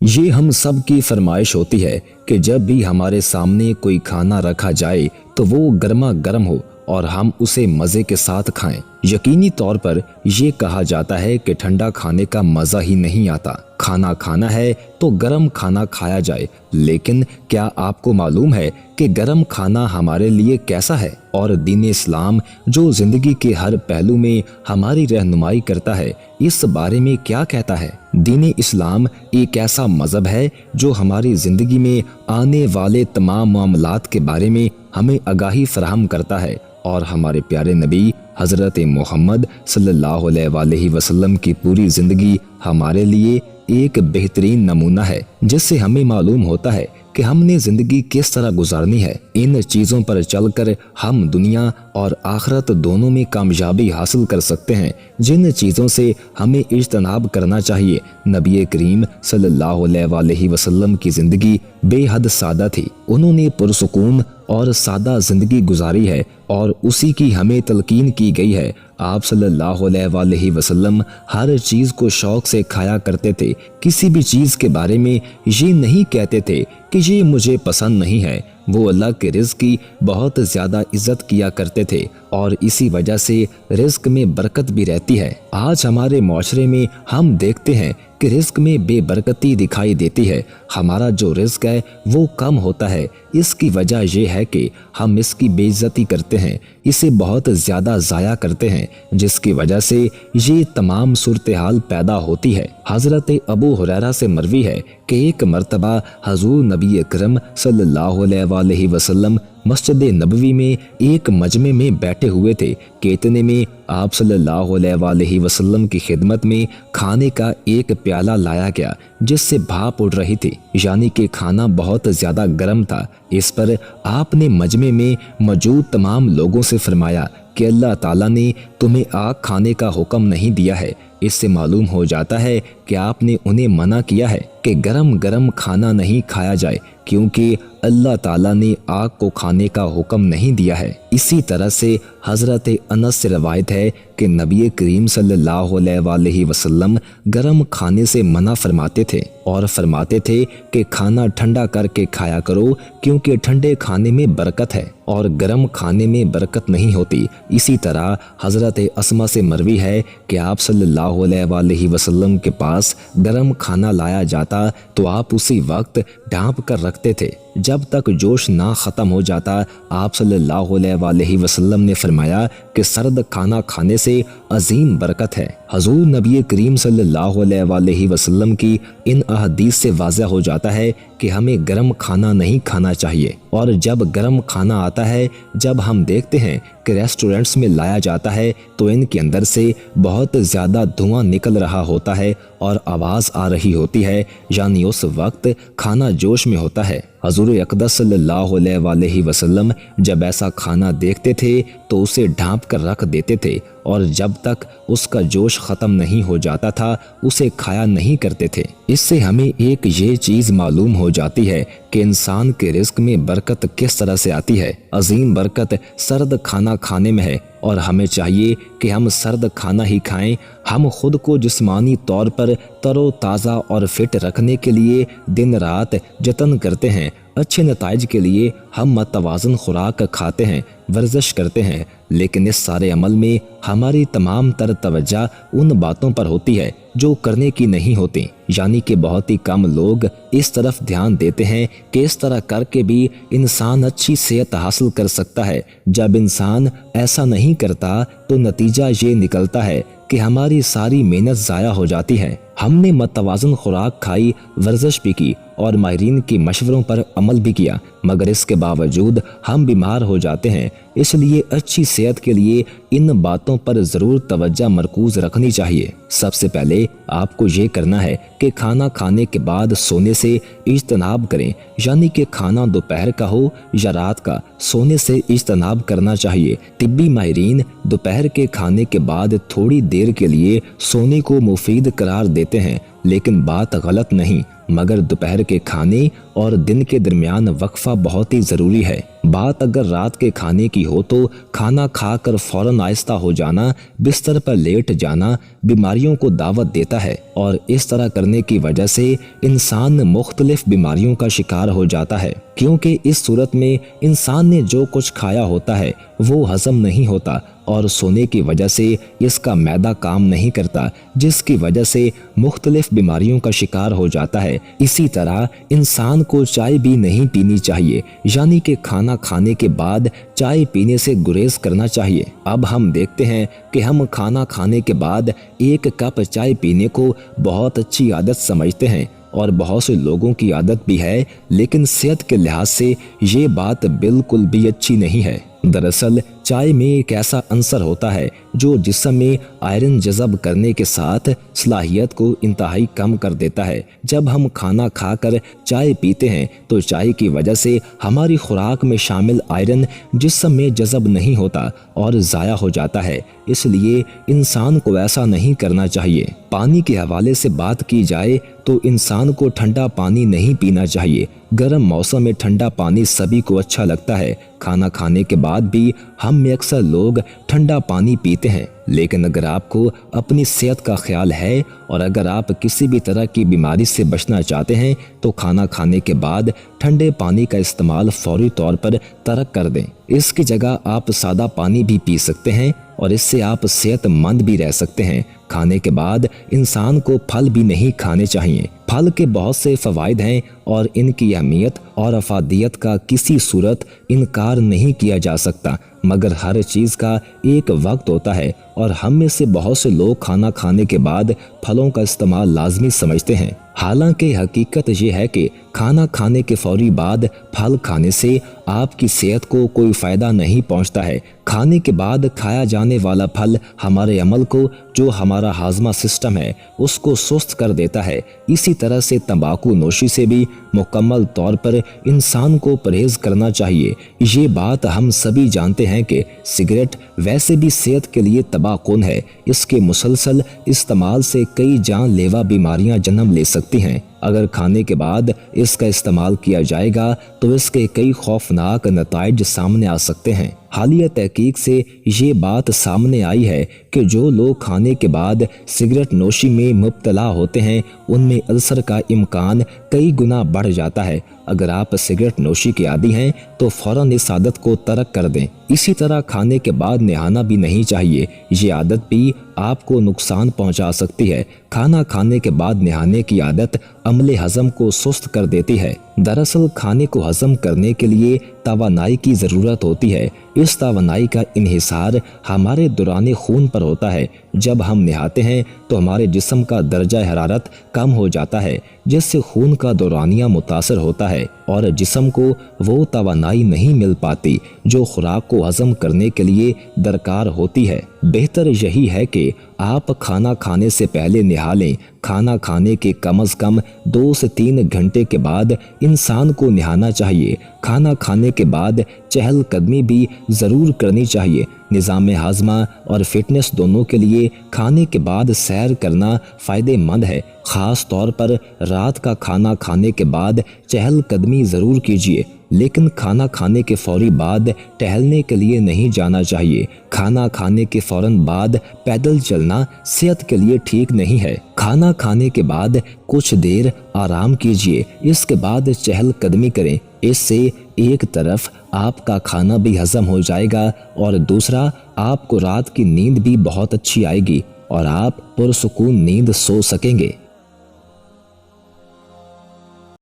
ये हम सब की फरमाइश होती है कि जब भी हमारे सामने कोई खाना रखा जाए तो वो गर्मा गर्म हो और हम उसे मज़े के साथ खाएं। यकीनी तौर पर ये कहा जाता है कि ठंडा खाने का मज़ा ही नहीं आता। खाना खाना है तो गर्म खाना खाया जाए, लेकिन क्या आपको मालूम है कि गर्म खाना हमारे लिए कैसा है? और दीन इस्लाम जो जिंदगी के हर पहलू में हमारी रहनुमाई करता है, इस बारे में क्या कहता है? दीन इस्लाम एक ऐसा मजहब है जो हमारी जिंदगी में आने वाले तमाम मामलात के बारे में हमें आगाही फराहम करता है और हमारे प्यारे नबी हजरत मोहम्मद सल्लल्लाहु अलैहि वसल्लम की पूरी जिंदगी हमारे लिए एक बेहतरीन नमूना है, जिससे हमें मालूम होता है कि हमने जिंदगी किस तरह गुजारनी है। इन चीज़ों पर चलकर हम दुनिया और आखिरत दोनों में कामयाबी हासिल कर सकते हैं। जिन चीज़ों से हमें इज्तनाब करना चाहिए, नबी करीम सल्लल्लाहु अलैहि वसल्लम की ज़िंदगी बेहद सादा थी। उन्होंने पुरसुकून और सादा ज़िंदगी गुजारी है और उसी की हमें तलकीन की गई है। आप सल्लल्लाहु अलैहि वसल्लम हर चीज़ को शौक से खाया करते थे। किसी भी चीज़ के बारे में ये नहीं कहते थे कि ये मुझे पसंद नहीं है। वो अल्लाह के रिज़्क़ की बहुत ज़्यादा इज्जत किया करते थे और इसी वजह से रिज़्क़ में बरकत भी रहती है। आज हमारे माशरे में हम देखते हैं कि रिज़्क़ में बेबरकती दिखाई देती है। हमारा जो रिज़्क़ है वो कम होता है। इसकी वजह यह है कि हम इसकी बेइज्जती करते हैं, इसे बहुत ज़्यादा ज़ाया करते हैं, जिसकी वजह से ये तमाम सूरत हाल पैदा होती है। हज़रत अबू हुरैरा से मरवी है कि एक मरतबा हज़ूर नबी अकरम सल्लल्लाहु अलैहि वसल्लम मस्जिद नबवी में एक मजमे में बैठे हुए थे कि इतने में आप सल्लल्लाहु अलैहि वसल्लम की खिदमत में खाने का एक प्याला लाया गया जिससे भाप उड़ रही थी, यानी कि खाना बहुत ज़्यादा गर्म था। इस पर आपने मजमे में मौजूद तमाम लोगों से फरमाया कि अल्लाह ताला ने तुम्हें आग खाने का हुक्म नहीं दिया है। इससे मालूम हो जाता है कि आपने उन्हें मना किया है कि गरम गरम खाना नहीं खाया जाए, क्योंकि अल्लाह ताला ने आग को खाने का हुक्म नहीं दिया है। इसी तरह से हज़रत अनस से रवायत है कि नबी करीम सल्लल्लाहु अलैहि वसल्लम गरम खाने से मना फरमाते थे और फरमाते थे कि खाना ठंडा करके खाया करो, क्योंकि ठंडे खाने में बरकत है और गरम खाने में बरकत नहीं होती। इसी तरह हज़रत अस्मा से मरवी है कि आप सल्लल्लाहु अलैहि वसल्लम के पास गरम खाना लाया जाता तो आप उसी वक्त ढाँप कर रखते थे। जब तक जोश ना ख़त्म हो जाता, आप सल्लल्लाहु अलैहि वसल्लम ने फरमाया कि सर्द खाना खाने से अजीम बरकत है। हजूर नबी करीम सल्लल्लाहु अलैहि वसल्लम की इन अहदीस से वाज़ह हो जाता है कि हमें गर्म खाना नहीं खाना चाहिए। और जब गर्म खाना आता है, जब हम देखते हैं कि रेस्टोरेंट्स में लाया जाता है तो इनके अंदर से बहुत ज़्यादा धुआं निकल रहा होता है और आवाज़ आ रही होती है, यानी उस वक्त खाना जोश में होता है। हजूर अक़दस सल्लल्लाहु अलैहि वसल्लम जब ऐसा खाना देखते थे तो उसे ढाँप कर रख देते थे और जब तक उसका जोश ख़त्म नहीं हो जाता था उसे खाया नहीं करते थे। इससे हमें एक ये चीज़ मालूम हो जाती है कि इंसान के रिज़्क़ में बरकत किस तरह से आती है। अजीम बरकत सर्द खाना खाने में है और हमें चाहिए कि हम सर्द खाना ही खाएं। हम खुद को जिस्मानी तौर पर तरोताज़ा और फिट रखने के लिए दिन रात जतन करते हैं। अच्छे नताइज के लिए हम मतवाज़न खुराक खाते हैं, वर्जिश करते हैं, लेकिन इस सारे अमल में हमारी तमाम तर तवज्जो उन बातों पर होती है जो करने की नहीं होती, यानी कि बहुत ही कम लोग इस तरफ ध्यान देते हैं कि इस तरह करके भी इंसान अच्छी सेहत हासिल कर सकता है। जब इंसान ऐसा नहीं करता तो नतीजा ये निकलता है कि हमारी सारी मेहनत ज़ाया हो जाती है। हमने मतवाज़न खुराक खाई, वर्जिश भी की और माहिरीन के मशवरों पर अमल भी किया, मगर इसके बावजूद हम बीमार हो जाते हैं। इसलिए अच्छी सेहत के लिए इन बातों पर ज़रूर तवज्जो मरकूज़ रखनी चाहिए। सबसे पहले आपको ये करना है कि खाना खाने के बाद सोने से इज्तनाब करें, यानी कि खाना दोपहर का हो या रात का, सोने से इज्तनाब करना चाहिए। तिब्बी माहिरीन दोपहर के खाने के बाद थोड़ी देर के लिए सोने को मुफीद करार देते हैं, लेकिन बात गलत नहीं। मगर दोपहर के खाने और दिन के दरमियान वक्फा बहुत ही ज़रूरी है। बात अगर रात के खाने की हो तो खाना खाकर फौरन आहिस्ता हो जाना, बिस्तर पर लेट जाना बीमारियों को दावत देता है और इस तरह करने की वजह से इंसान मुख्तलिफ बीमारियों का शिकार हो जाता है, क्योंकि इस सूरत में इंसान ने जो कुछ खाया होता है वो हजम नहीं होता और सोने की वजह से इसका मैदा काम नहीं करता, जिसकी वजह से मुख्तलिफ बीमारियों का शिकार हो जाता है। इसी तरह इंसान को चाय भी नहीं पीनी चाहिए, यानी कि खाना खाने के बाद चाय पीने से गुरेज करना चाहिए। अब हम देखते हैं कि हम खाना खाने के बाद 1 कप चाय पीने को बहुत अच्छी आदत समझते हैं और बहुत से लोगों की आदत भी है, लेकिन सेहत के लिहाज से ये बात बिल्कुल भी अच्छी नहीं है। दरअसल चाय में एक ऐसा अंसर होता है जो जिस्म में आयरन जज़ब करने के साथ सलाहियत को इंतहाई कम कर देता है। जब हम खाना खाकर चाय पीते हैं तो चाय की वजह से हमारी खुराक में शामिल आयरन जिस्म में जज़ब नहीं होता और ज़ाया हो जाता है, इसलिए इंसान को ऐसा नहीं करना चाहिए। पानी के हवाले से बात की जाए तो इंसान को ठंडा पानी नहीं पीना चाहिए। गर्म मौसम में ठंडा पानी सभी को अच्छा लगता है। खाना खाने के बाद भी हम में अक्सर लोग ठंडा पानी पीते हैं, लेकिन अगर आपको अपनी सेहत का ख्याल है और अगर आप किसी भी तरह की बीमारी से बचना चाहते हैं तो खाना खाने के बाद ठंडे पानी का इस्तेमाल फौरी तौर पर तर्क कर दें। इसकी जगह आप सादा पानी भी पी सकते हैं और इससे आप सेहतमंद भी रह सकते हैं। खाने के बाद इंसान को फल भी नहीं खाने चाहिए। फल के बहुत से फ़वाइद हैं और इनकी अहमियत और अफादियत का किसी सूरत इनकार नहीं किया जा सकता, मगर हर चीज़ का एक वक्त होता है और हम में से बहुत से लोग खाना खाने के बाद फलों का इस्तेमाल लाजमी समझते हैं। हालांकि हकीकत ये है कि खाना खाने के फौरी बाद फल खाने से आपकी सेहत को कोई फ़ायदा नहीं पहुंचता है। खाने के बाद खाया जाने वाला फल हमारे अमल को, जो हमारा हाजमा सिस्टम है, उसको सुस्त कर देता है। इसी तरह से तंबाकू नोशी से भी मुकम्मल तौर पर इंसान को परहेज करना चाहिए। ये बात हम सभी जानते हैं कि सिगरेट वैसे भी सेहत के लिए तबाहकुन है। इसके मुसलसल इस्तेमाल से कई जानलेवा बीमारियां जन्म ले सकती हैं। अगर खाने के बाद इसका इस्तेमाल किया जाएगा तो इसके कई खौफनाक नताइज सामने आ सकते हैं। हालिया तहकीक से ये बात सामने आई है कि जो लोग खाने के बाद सिगरेट नोशी में मुब्तला होते हैं उनमें अल्सर का इम्कान कई गुना बढ़ जाता है। अगर आप सिगरेट नोशी के आदी हैं तो फौरन इस आदत को तर्क कर दें। इसी तरह खाने के बाद नहाना भी नहीं चाहिए। ये आदत भी आपको नुकसान पहुंचा सकती है। खाना खाने के बाद नहाने की आदत अमले हजम को सुस्त कर देती है। दरअसल खाने को हजम करने के लिए तवानाई की ज़रूरत होती है। इस तवानाई का इन्हिसार हमारे दौरान खून पर होता है। जब हम नहाते हैं तो हमारे जिस्म का दर्जा हरारत कम हो जाता है, जिससे खून का दौरानिया मुतासर होता है और जिस्म को वो तवानाई नहीं मिल पाती जो खुराक को हजम करने के लिए दरकार होती है। बेहतर यही है कि आप खाना खाने से पहले नहा लें। खाना खाने के कम से कम 2 से 3 घंटे के बाद इंसान को नहाना चाहिए। खाना खाने के बाद चहलकदमी भी ज़रूर करनी चाहिए। निज़ाम हाजमा और फिटनेस दोनों के लिए खाने के बाद सैर करना फ़ायदेमंद है। ख़ास तौर पर रात का खाना खाने के बाद चहलकदमी ज़रूर कीजिए, लेकिन खाना खाने के फौरी बाद टहलने के लिए नहीं जाना चाहिए। खाना खाने के फौरन बाद पैदल चलना सेहत के लिए ठीक नहीं है। खाना खाने के बाद कुछ देर आराम कीजिए, इसके बाद चहलकदमी करें। इससे एक तरफ आपका खाना भी हजम हो जाएगा और दूसरा आपको रात की नींद भी बहुत अच्छी आएगी और आप पुरसुकून नींद सो सकेंगे।